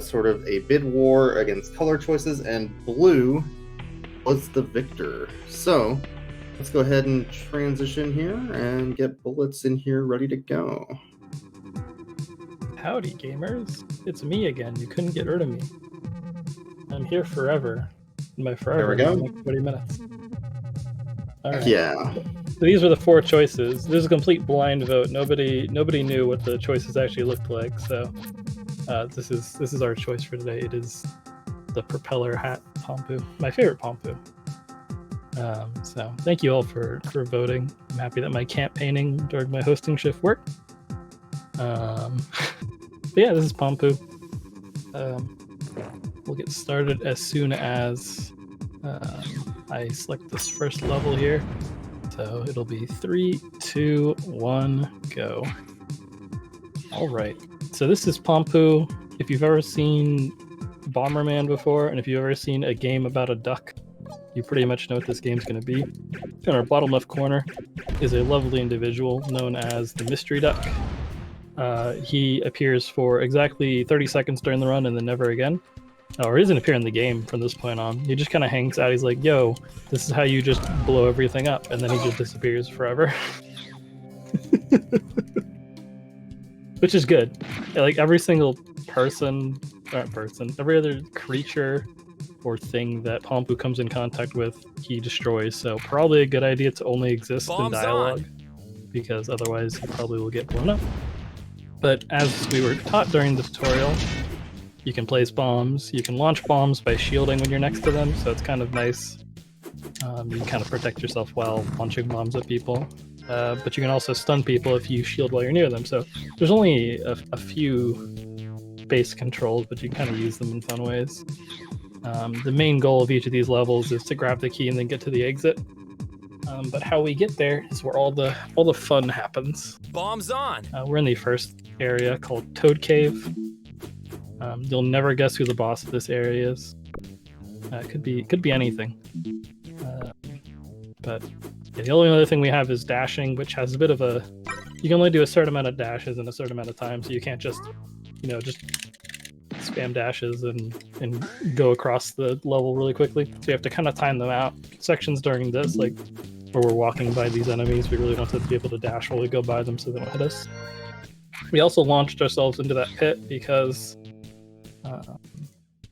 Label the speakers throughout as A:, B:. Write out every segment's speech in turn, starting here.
A: sort of a bid war against color choices, and blue was the victor. So let's go ahead and transition here and get bullets in here ready to go.
B: Howdy, gamers. It's me again. You couldn't get rid of me. I'm here forever. And by forever,
A: There we go.
B: like 20 minutes. All right.
A: Yeah.
B: So these were the 4 choices. This is a complete blind vote. Nobody knew what the choices actually looked like. So this is our choice for today. It is the propeller hat Ponpu, my favorite Ponpu. So thank you all for voting. I'm happy that my campaigning during my hosting shift worked. But yeah, this is Ponpu. We'll get started as soon as I select this first level here. So it'll be 3, 2, 1, go. All right. So this is Ponpu. If you've ever seen Bomberman before, and if you've ever seen a game about a duck, you pretty much know what this game's going to be. In our bottom left corner is a lovely individual known as the Mystery Duck. He appears for exactly 30 seconds during the run and then never again. Or he doesn't appear in the game from this point on. He just kind of hangs out. He's like, yo, this is how you just blow everything up. And then he just disappears forever. Which is good. Like every single every other creature or thing that Ponpu comes in contact with, he destroys. So probably a good idea to only exist in dialogue, because otherwise he probably will get blown up. But as we were taught during the tutorial, you can place bombs. You can launch bombs by shielding when you're next to them, so it's kind of nice. You can kind of protect yourself while launching bombs at people. But you can also stun people if you shield while you're near them. So there's only a few base controls, but you can kind of use them in fun ways. The main goal of each of these levels is to grab the key and then get to the exit. But how we get there is where all the fun happens.
C: Bombs on!
B: We're in the first area called Toad Cave. You'll never guess who the boss of this area is. It could be anything. But yeah, the only other thing we have is dashing, which has a bit of a... You can only do a certain amount of dashes in a certain amount of time, so you can't just spam dashes and go across the level really quickly. So you have to kind of time them out. Sections during this, like where we're walking by these enemies, we really want to be able to dash while we go by them so they don't hit us. We also launched ourselves into that pit because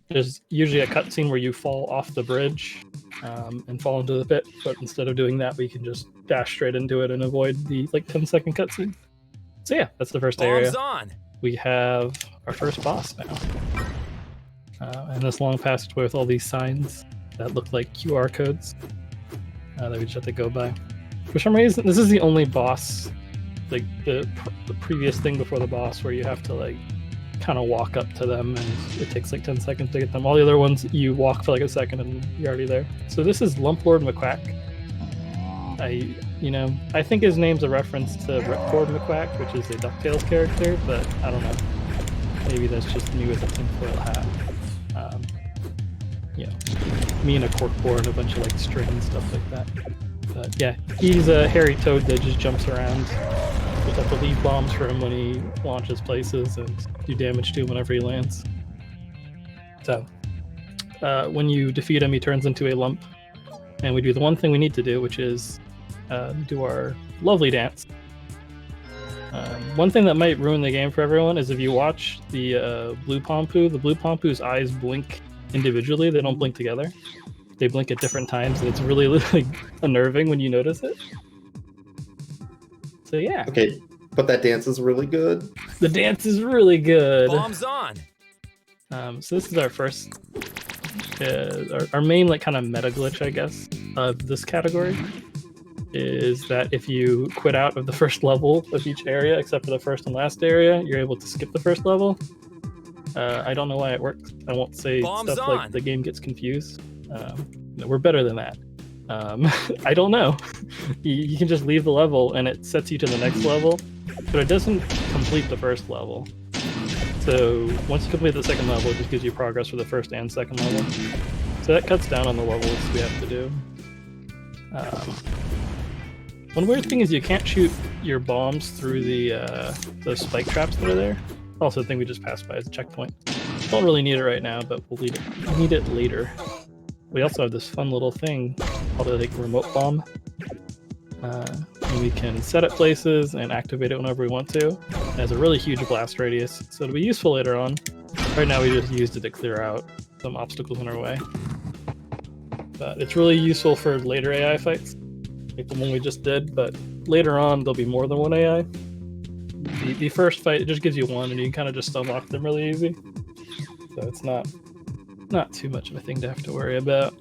B: there's usually a cutscene where you fall off the bridge and fall into the pit, but instead of doing that, we can just dash straight into it and avoid the 10-second cutscene. So yeah, that's the first area.
C: On.
B: We have our first boss now. And this long passageway with all these signs that look like QR codes that we just have to go by. For some reason, this is the only boss, like the previous thing before the boss, where you have to kind of walk up to them and it takes 10 seconds to get them. All the other ones, you walk for a second and you're already there. So this is Lump Lord Mcquack. I think his name's a reference to Ripcord Mcquack, which is a DuckTales character, but I don't know. Maybe that's just me with a tinfoil hat. Me and a corkboard and a bunch of string and stuff like that. But yeah, he's a hairy toad that just jumps around. You have to leave bombs for him when he launches places and do damage to him whenever he lands. So when you defeat him, he turns into a lump, and we do the one thing we need to do, which is do our lovely dance. One thing that might ruin the game for everyone is if you watch the blue Ponpu's eyes blink individually. They don't blink together. They blink at different times, and it's really unnerving when you notice it. So yeah.
A: Okay, but that dance is really good.
B: The dance is really good.
C: Bombs on!
B: So this is our first, our main kind of meta glitch, I guess, of this category. Is that if you quit out of the first level of each area, except for the first and last area, you're able to skip the first level. I don't know why it works. I won't say
C: Bombs
B: stuff
C: on.
B: like the game gets confused. We're better than that. I don't know. You can just leave the level and it sets you to the next level, but it doesn't complete the first level. So once you complete the second level, it just gives you progress for the first and second level. So that cuts down on the levels we have to do. One weird thing is you can't shoot your bombs through the those spike traps that are there. Also, the thing we just passed by is a checkpoint. Don't really need it right now, but we'll need it later. We also have this fun little thing called a remote bomb. And we can set it places and activate it whenever we want to. It has a really huge blast radius, so it'll be useful later on. Right now we just used it to clear out some obstacles in our way. But it's really useful for later AI fights, like the one we just did, but later on there'll be more than one AI. The first fight, it just gives you one, and you can kind of just unlock them really easy. So it's not too much of a thing to have to worry about.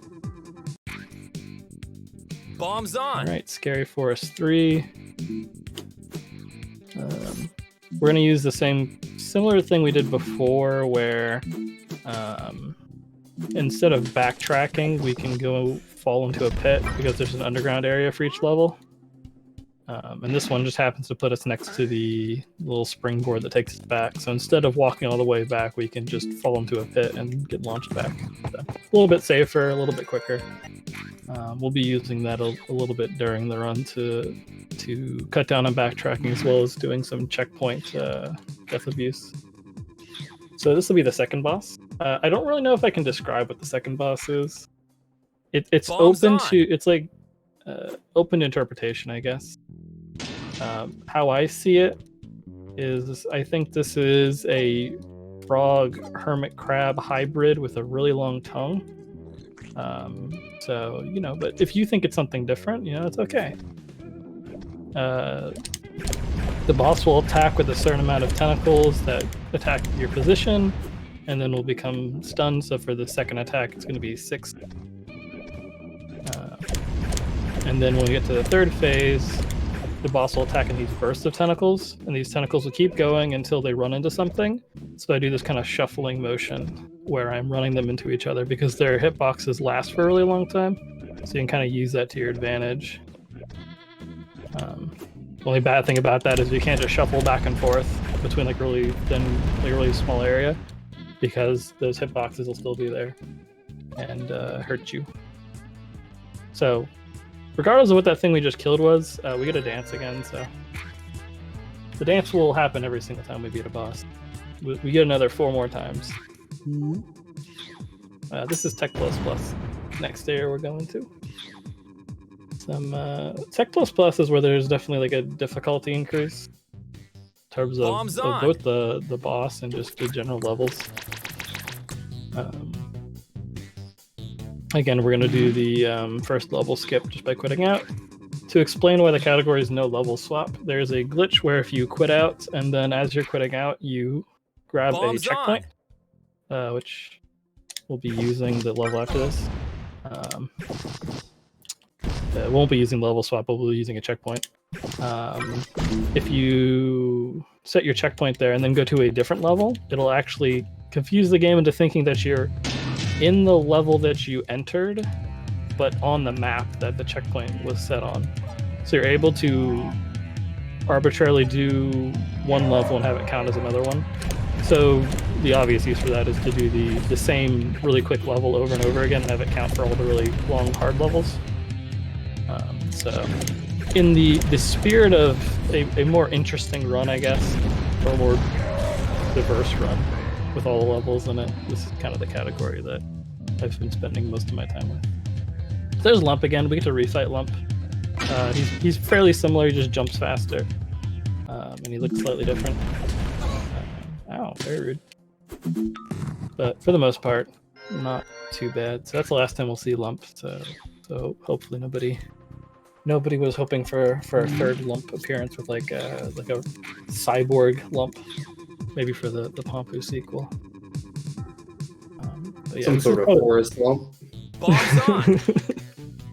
C: Bombs on!
B: Alright, Scary Forest 3. We're going to use the similar thing we did before, where instead of backtracking, we can go fall into a pit because there's an underground area for each level. And this one just happens to put us next to the little springboard that takes us back. So instead of walking all the way back, we can just fall into a pit and get launched back. So a little bit safer, a little bit quicker. We'll be using that a little bit during the run to cut down on backtracking, as well as doing some checkpoint death abuse. So this will be the second boss. I don't really know if I can describe what the second boss is. It's
C: Bombs
B: open
C: on.
B: to, it's like open interpretation, I guess. How I see it is, I think this is a frog hermit crab hybrid with a really long tongue. So, you know, but if you think it's something different, you know, it's okay. The boss will attack with a certain amount of tentacles that attack your position, and then will become stunned. So for the second attack, it's going to be 6. And then when we get to the third phase, the boss will attack in these bursts of tentacles, and these tentacles will keep going until they run into something. So I do this kind of shuffling motion where I'm running them into each other because their hitboxes last for a really long time. So you can kind of use that to your advantage. The only bad thing about that is you can't just shuffle back and forth between like really thin, like really small area, because those hitboxes will still be there and hurt you. So regardless of what that thing we just killed was, we get a dance again, so the dance will happen every single time we beat a boss. We get another 4 more times. This is Tech++. Next area we're going to. Some Tech++ is where there's definitely like a difficulty increase in terms of both the boss and just the general levels. Again, we're going to do the first level skip just by quitting out. To explain why the category is no level swap, there's a glitch where if you quit out, and then as you're quitting out, you grab a checkpoint, which we'll be using the level after this. Won't be using level swap, but we'll be using a checkpoint. If you set your checkpoint there and then go to a different level, it'll actually confuse the game into thinking that you're in the level that you entered, but on the map that the checkpoint was set on. So you're able to arbitrarily do one level and have it count as another one. So the obvious use for that is to do the same really quick level over and over again and have it count for all the really long, hard levels. So in the spirit of a more interesting run, I guess, or a more diverse run, with all the levels in it, this is kind of the category that I've been spending most of my time with. There's Lump again. We get to refight Lump. He's fairly similar, he just jumps faster. And he looks slightly different. Ow, very rude. But for the most part, not too bad. So that's the last time we'll see Lump. So hopefully nobody was hoping for a third Lump appearance with like a cyborg Lump. Maybe for the Ponpu sequel. But yeah,
A: Some sort of forest lump.
C: Bombs on!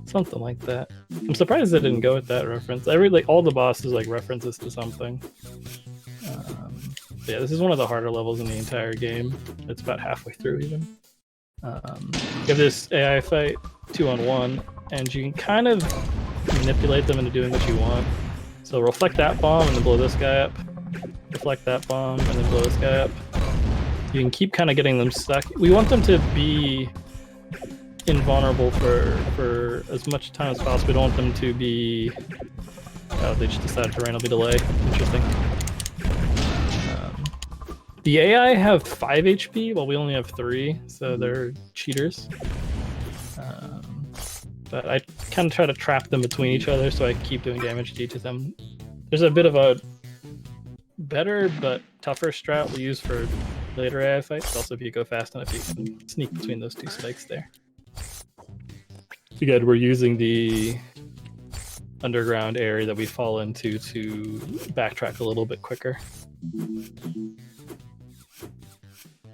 B: Something like that. I'm surprised they didn't go with that reference. All the bosses like references to something. Yeah, this is one of the harder levels in the entire game. It's about halfway through even. You have this AI fight 2-on-1, and you can kind of manipulate them into doing what you want. So reflect that bomb and then blow this guy up. Deflect that bomb and then blow this guy up. You can keep kind of getting them stuck. We want them to be invulnerable for as much time as possible. We don't want them to be... Oh, they just decided to randomly delay. Interesting. The AI have 5 HP, while we only have 3, so they're cheaters. But I kind of try to trap them between each other, so I keep doing damage to each of them. There's a bit of a better but tougher strat we use for later AI fights. Also, if you go fast enough, you can sneak between those 2 spikes there. Again, we're using the underground area that we fall into to backtrack a little bit quicker.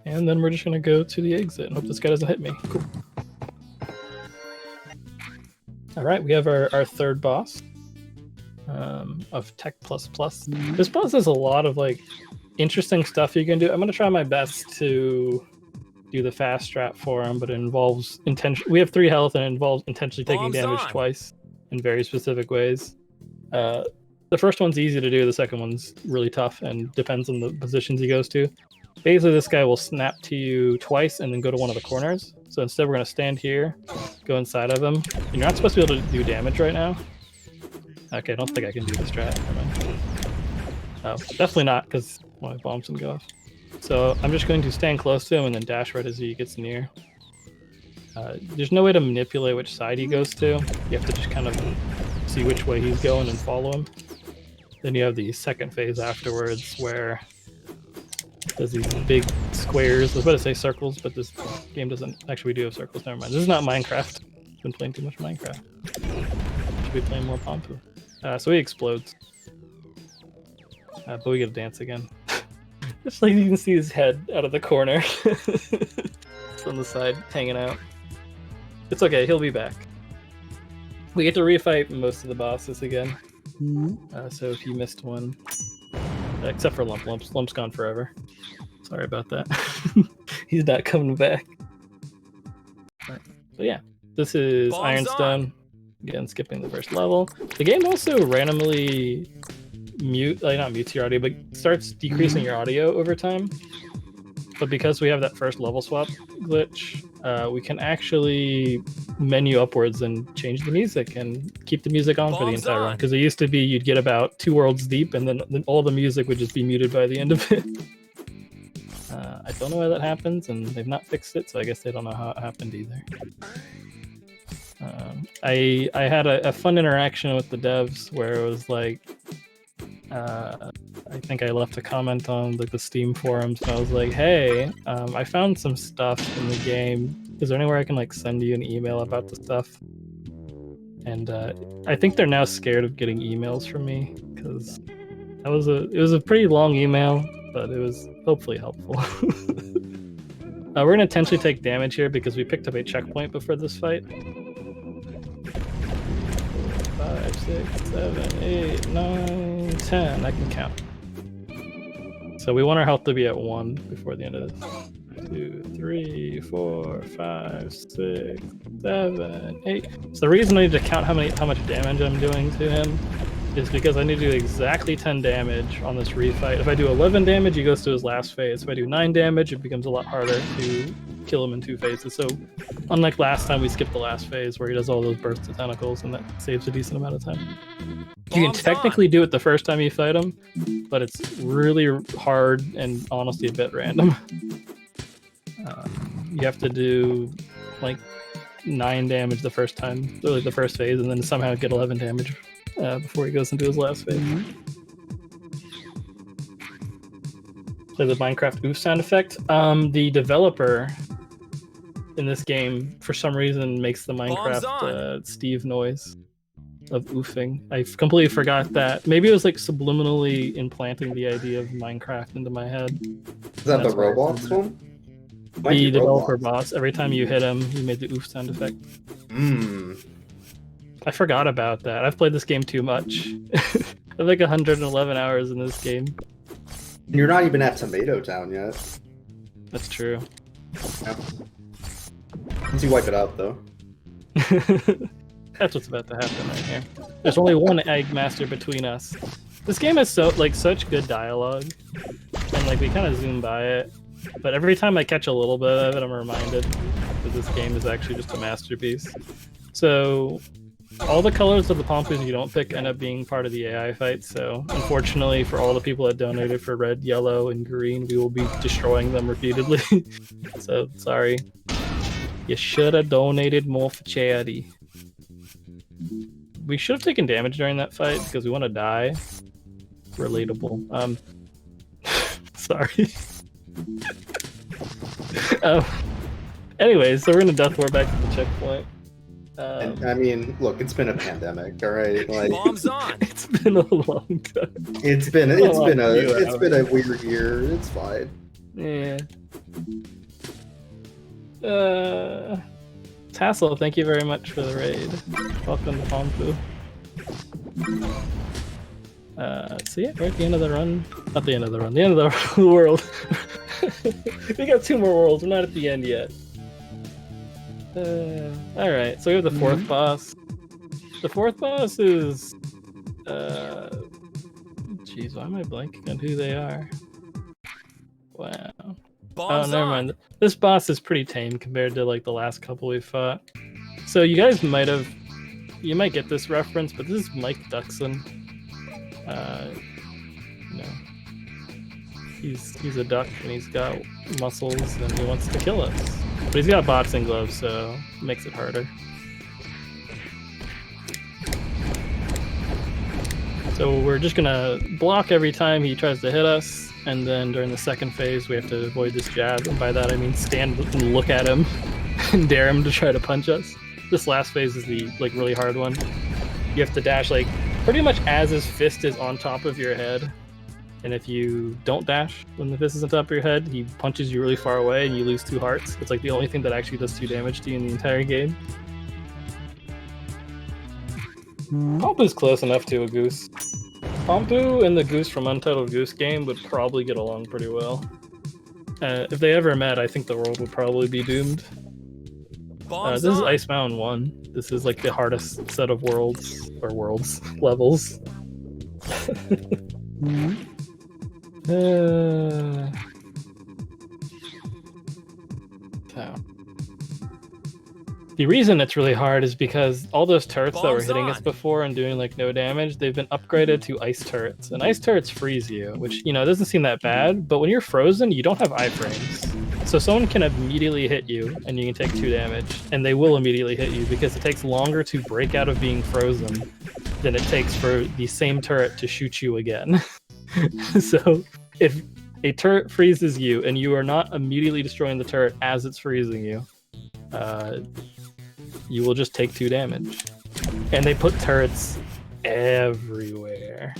B: And then we're just gonna go to the exit and hope this guy doesn't hit me. Cool. Alright, we have our 3rd boss of Tech++. This boss has a lot of like interesting stuff you can do. I'm gonna try my best to do the fast strat for him, but it involves we have 3 health and it involves intentionally taking damage twice in very specific ways. The first one's easy to do, the second one's really tough and depends on the positions he goes to. Basically, this guy will snap to you twice and then go to one of the corners. So instead, we're going to stand here, go inside of him. And you're not supposed to be able to do damage right now. Okay, I don't think I can do this strat. Oh, definitely not, because my bombs can go off. So I'm just going to stand close to him and then dash right as he gets near. There's no way to manipulate which side he goes to. You have to just kind of see which way he's going and follow him. Then you have the second phase afterwards where there's these big squares. I was about to say circles, but this game doesn't actually do have circles. Never mind. This is not Minecraft. I've been playing too much Minecraft. Should be playing more Ponpu. So he explodes. But we get to dance again. Just like you can see his head out of the corner. It's on the side, hanging out. It's okay, he'll be back. We get to refight most of the bosses again. So if you missed one, except for Lump's gone forever. Sorry about that. He's not coming back. Right. So yeah, this is Ironstone. Again, skipping the first level. The game also randomly not mutes your audio, but starts decreasing your audio over time. But because we have that first level swap glitch, we can actually menu upwards and change the music and keep the music on for the entire run. Because it used to be you'd get about 2 worlds deep and then all the music would just be muted by the end of it. I don't know why that happens, and they've not fixed it, so I guess they don't know how it happened either. I had a fun interaction with the devs where it was like, I think I left a comment on like the Steam forums, and I was like, "Hey, I found some stuff in the game. Is there anywhere I can like send you an email about the stuff?" And I think they're now scared of getting emails from me because it was a pretty long email, but it was hopefully helpful. We're gonna intentionally take damage here because we picked up a checkpoint before this fight. 5, 6, 7, 8, 9, 10. I can count. So we want our health to be at 1 before the end of this. 2, 3, 4, 5, 6, 7, 8. So the reason I need to count how much damage I'm doing to him is because I need to do exactly 10 damage on this refight. If I do 11 damage, he goes to his last phase. If I do 9 damage, it becomes a lot harder to kill him in 2 phases. So unlike last time, we skipped the last phase where he does all those bursts of tentacles, and that saves a decent amount of time. You can technically do it the first time you fight him, but it's really hard and honestly a bit random. You have to do like 9 damage the first time, really the first phase, and then somehow get 11 damage before he goes into his last phase. Play the Minecraft oof sound effect. The developer in this game, for some reason, makes the Minecraft Steve noise of oofing. I completely forgot that. Maybe it was like subliminally implanting the idea of Minecraft into my head.
A: Is that the Roblox one?
B: The developer boss. Every time you hit him, he made the oof sound effect. I forgot about that. I've played this game too much. I have like 111 hours in this game.
A: You're not even at Tomato Town yet.
B: That's true.
A: Yeah. Once you wipe it out, though.
B: That's what's about to happen right here. There's only one egg master between us. This game has such good dialogue, and like we kind of zoom by it. But every time I catch a little bit of it, I'm reminded that this game is actually just a masterpiece. So all the colors of the Pompus you don't pick end up being part of the AI fight, so unfortunately for all the people that donated for red, yellow, and green, we will be destroying them repeatedly. So, sorry. You should have donated more for charity. We should have taken damage during that fight because we want to die. Relatable. Sorry. Anyways, so we're in a death war back to the checkpoint.
A: And, I mean, look, it's been a pandemic, all right. Like,
C: Bombs on.
B: It's been a long time.
A: it's been a weird year. It's fine.
B: Yeah. Tassel, thank you very much for the raid. Welcome to Ponpu. So yeah, we're at the end of the run. Not the end of the run, the end of the world. We got 2 more worlds, we're not at the end yet. Alright, so we have the 4th boss. The 4th boss is... Jeez, why am I blanking on who they are? Wow.
C: Bombs
B: never mind. This boss is pretty tame compared to like the last couple we fought. So you guys might get this reference, but this is Mike Duxon. You know, he's a duck and he's got muscles and he wants to kill us. But he's got boxing gloves, so it makes it harder. So we're just gonna block every time he tries to hit us, and then during the second phase we have to avoid this jab, and by that I mean stand and look at him and dare him to try to punch us. This last phase is the like really hard one. You have to dash like pretty much as his fist is on top of your head, and if you don't dash when the fist is on top of your head, he punches you really far away and you lose 2 hearts. It's like the only thing that actually does 2 damage to you in the entire game. Pompu's close enough to a goose. Ponpu and the goose from Untitled Goose Game would probably get along pretty well. If they ever met, I think the world would probably be doomed. This is Ice Mountain 1. This is like the hardest set of levels. The reason it's really hard is because all those turrets that were hitting us before and doing like no damage, they've been upgraded to ice turrets. And ice turrets freeze you, which, you know, doesn't seem that bad, but when you're frozen, you don't have iframes. So someone can immediately hit you and you can take 2 damage, and they will immediately hit you because it takes longer to break out of being frozen than it takes for the same turret to shoot you again. So if a turret freezes you and you are not immediately destroying the turret as it's freezing you, you will just take 2 damage. And they put turrets everywhere.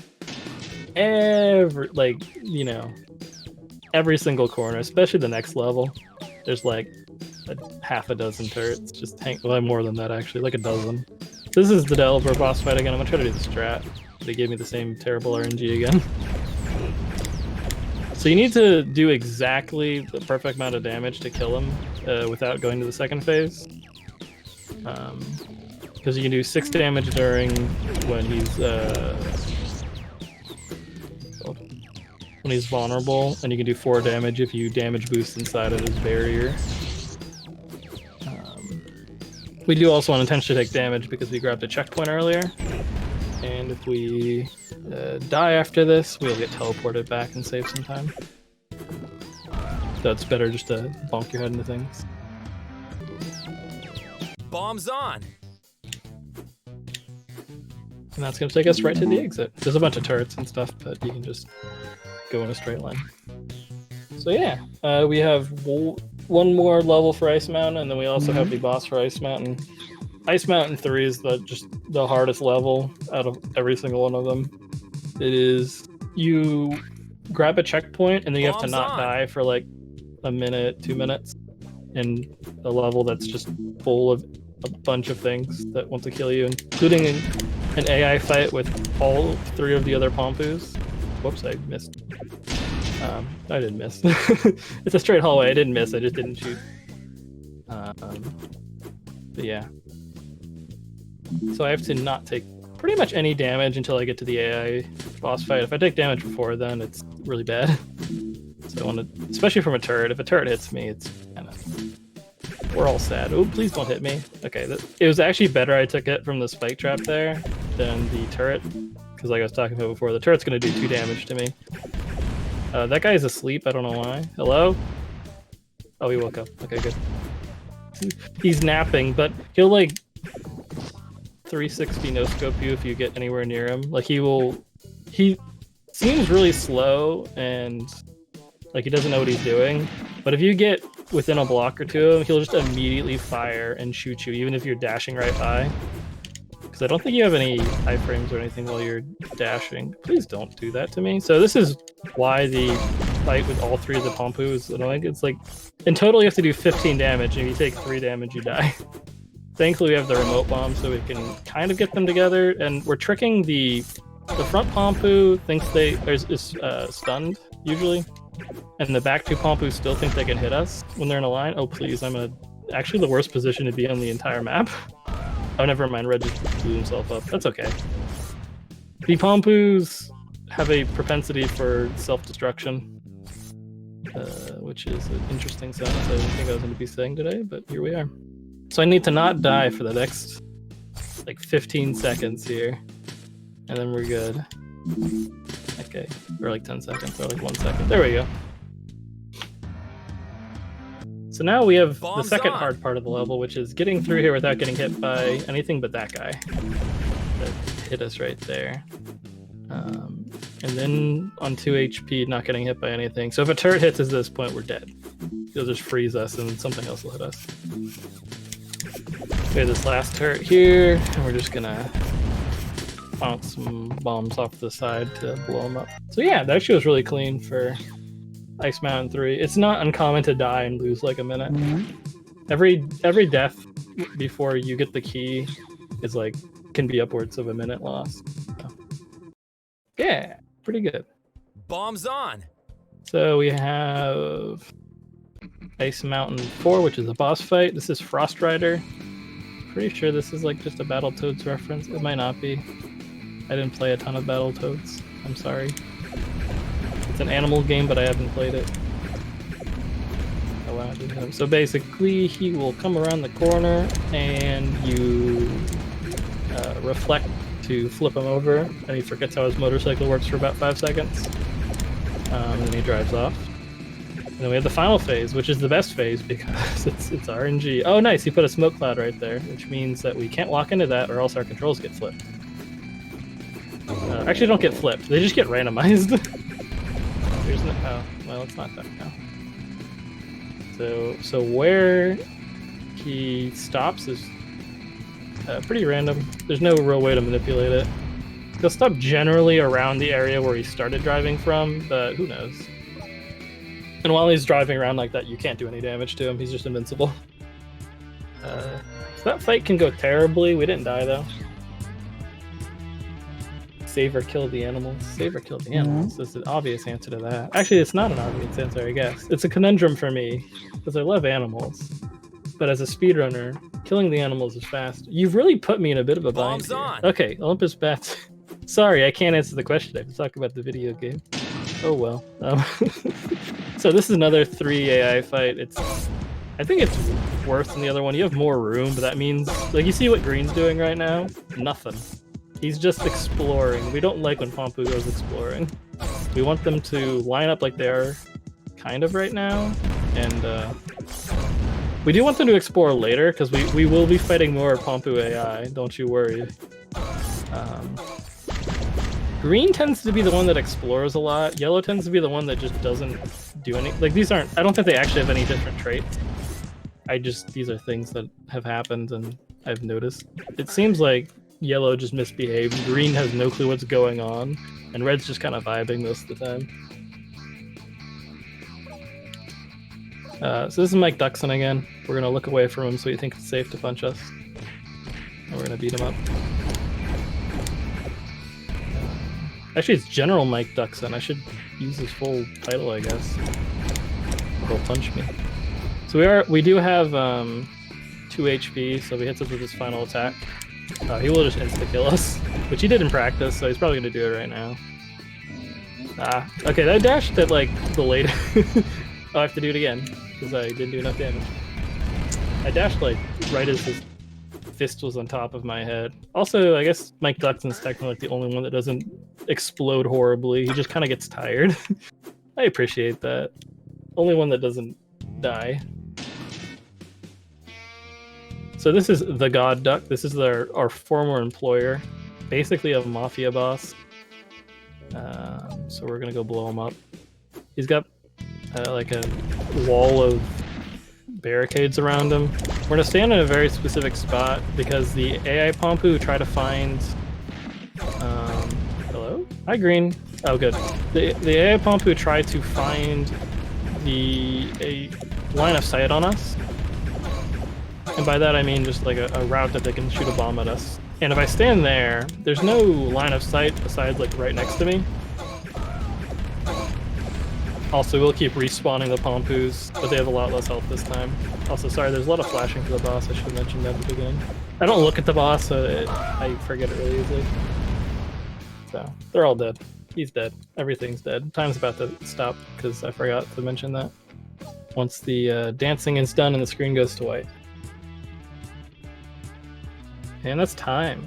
B: Like, you know, every single corner, especially the next level. There's like half a dozen turrets. Just well, more than that actually, like a dozen. This is the Delver boss fight again. I'm gonna try to do the strat. They gave me the same terrible RNG again. So you need to do exactly the perfect amount of damage to kill him without going to the second phase. Because you can do 6 damage during when he's vulnerable, and you can do 4 damage if you damage boost inside of his barrier. We do also unintentionally take damage because we grabbed a checkpoint earlier, and if we die after this, we'll get teleported back and save some time. So it's better just to bonk your head into things.
C: Bombs on.
B: And that's going to take us right to the exit. There's a bunch of turrets and stuff, but you can just go in a straight line. So yeah, we have one more level for Ice Mountain, and then we also have the boss for Ice Mountain. Ice Mountain 3 is just the hardest level out of every single one of them. It is, you grab a checkpoint, and then you have to not die for like a minute, 2 minutes, in a level that's just full of a bunch of things that want to kill you, including an AI fight with all 3 of the other Pompus. Whoops, I missed. I didn't miss. It's a straight hallway. I didn't miss. I just didn't shoot. But yeah. So I have to not take pretty much any damage until I get to the AI boss fight. If I take damage before then, it's really bad. So I want to, especially from a turret. If a turret hits me, it's kind of We're all sad. Oh, please don't hit me. Okay, it was actually better I took it from the spike trap there than the turret. Because like I was talking about before, the turret's going to do 2 damage to me. That guy's asleep, I don't know why. Hello? Oh, he woke up. Okay, good. He's napping, but he'll like 360 no scope you if you get anywhere near him. Like he seems really slow and like he doesn't know what he's doing. But if you get within a block or two of him, he'll just immediately fire and shoot you, even if you're dashing right by. Because I don't think you have any iframes or anything while you're dashing. Please don't do that to me. So this is why the fight with all 3 of the Ponpu is annoying. It's like, in total you have to do 15 damage, and if you take 3 damage, you die. Thankfully we have the remote bomb, so we can kind of get them together, and we're tricking the front Ponpu thinks is stunned, usually. And the back 2 Ponpu still think they can hit us when they're in a line. Oh please, I'm actually the worst position to be on the entire map. Oh, never mind, Red just blew himself up. That's okay. The Pompus have a propensity for self-destruction, which is an interesting sentence I didn't think I was going to be saying today, but here we are. So I need to not die for the next, like, 15 seconds here, and then we're good. Okay, or like 10 seconds, or like 1 second. There we go. So now we have the second hard part of the level, which is getting through here without getting hit by anything but that guy that hit us right there. And then on 2 HP, not getting hit by anything. So if a turret hits us at this point, we're dead. He'll just freeze us and something else will hit us. We have this last turret here, and we're just gonna bounce some bombs off the side to blow them up. So yeah, that actually was really clean for Ice Mountain 3. It's not uncommon to die and lose like a minute. Every death before you get the key is like, can be upwards of a minute lost. So, yeah, pretty good.
C: Bombs on!
B: So we have Ice Mountain 4, which is a boss fight. This is Frost Rider. Pretty sure this is like just a Battletoads reference. It might not be. I didn't play a ton of Battletoads. I'm sorry. It's an animal game, but I haven't played it. Oh wow, I did him. So basically, he will come around the corner, and you reflect to flip him over, and he forgets how his motorcycle works for about 5 seconds. And then he drives off. And then we have the final phase, which is the best phase because it's RNG. Oh nice, he put a smoke cloud right there, which means that we can't lock into that or else our controls get flipped. Actually, don't get flipped. They just get randomized. There's no. Oh, well, it's not that now. So where he stops is pretty random. There's no real way to manipulate it. He'll stop generally around the area where he started driving from, but who knows? And while he's driving around like that, you can't do any damage to him. He's just invincible. So that fight can go terribly. We didn't die though. Save or kill the animals. Save or kill the animals. That's an obvious answer to that. Actually, it's not an obvious answer, I guess. It's a conundrum for me, because I love animals. But as a speedrunner, killing the animals is fast. You've really put me in a bit of a bind here. Okay, Olympus Bats. Sorry, I can't answer the question. I have to talk about the video game. Oh well. So this is another 3 AI fight. I think it's worse than the other one. You have more room, but that means, like, you see what Green's doing right now? Nothing. He's just exploring. We don't like when Ponpu goes exploring. We want them to line up like they are kind of right now. And we do want them to explore later, because we will be fighting more Ponpu AI, don't you worry. Green tends to be the one that explores a lot. Yellow tends to be the one that just doesn't do any... Like, these aren't... I don't think they actually have any different traits. These are things that have happened and I've noticed. It seems like Yellow just misbehaved. Green has no clue what's going on, and Red's just kind of vibing most of the time. So this is Mike Duxon again. We're going to look away from him so he thinks it's safe to punch us. And we're going to beat him up. Actually, it's General Mike Duxon. I should use his full title, I guess. He'll punch me. So we do have 2 HP, so if he hits us with his final attack, he will just insta-kill us, which he did in practice, so he's probably going to do it right now. Okay, that dashed at, like, the late... Oh, I have to do it again, because I didn't do enough damage. I dashed like right as his fist was on top of my head. Also, I guess Mike Duckson's technically like the only one that doesn't explode horribly. He just kind of gets tired. I appreciate that. Only one that doesn't die. So this is the God Duck. This is our former employer, basically a mafia boss. So we're gonna go blow him up. He's got like a wall of barricades around him. We're gonna stand in a very specific spot because the AI Ponpu try to find. Hello? Hi, Green. Oh, good. The AI Ponpu try to find a line of sight on us. And by that I mean just like a route that they can shoot a bomb at us. And if I stand there, there's no line of sight besides like right next to me. Also, we'll keep respawning the Pompus, but they have a lot less health this time. Also, sorry, there's a lot of flashing for the boss. I should have mentioned that at the beginning. I don't look at the boss, so I forget it really easily. So, they're all dead. He's dead. Everything's dead. Time's about to stop, because I forgot to mention that. Once the dancing is done and the screen goes to white. And that's time.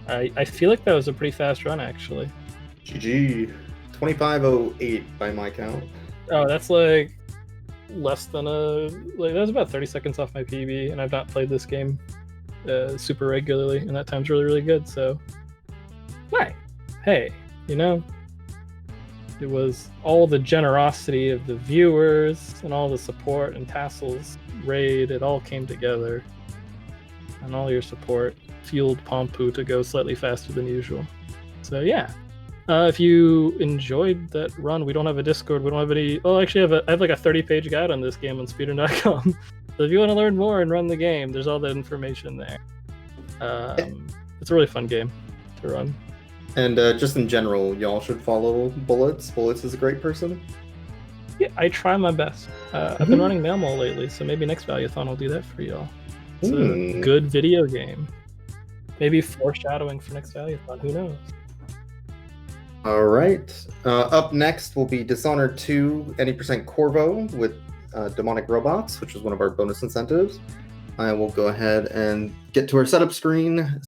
B: I feel like that was a pretty fast run, actually.
A: GG. 25:08 by my count.
B: Oh, that's like less than that was about 30 seconds off my PB, and I've not played this game super regularly, and that time's really, really good, so... Hey, you know, it was all the generosity of the viewers, and all the support, and Tassel's raid, it all came together. And all your support fueled Ponpu to go slightly faster than usual. So yeah. If you enjoyed that run, we don't have a Discord, we don't have any... Oh, actually, I have like a 30-page guide on this game on speedrun.com. So if you want to learn more and run the game, there's all that information there. It's a really fun game to run.
A: And just in general, y'all should follow Bullets. Bullets is a great person.
B: Yeah, I try my best. I've been running Mailmall lately, so maybe next Valuethon I'll do that for y'all. It's a good video game. Maybe foreshadowing for next Valuethon, who knows?
A: All right. Up next will be Dishonored 2 any% Corvo with Demonic Robots, which is one of our bonus incentives. I will go ahead and get to our setup screen.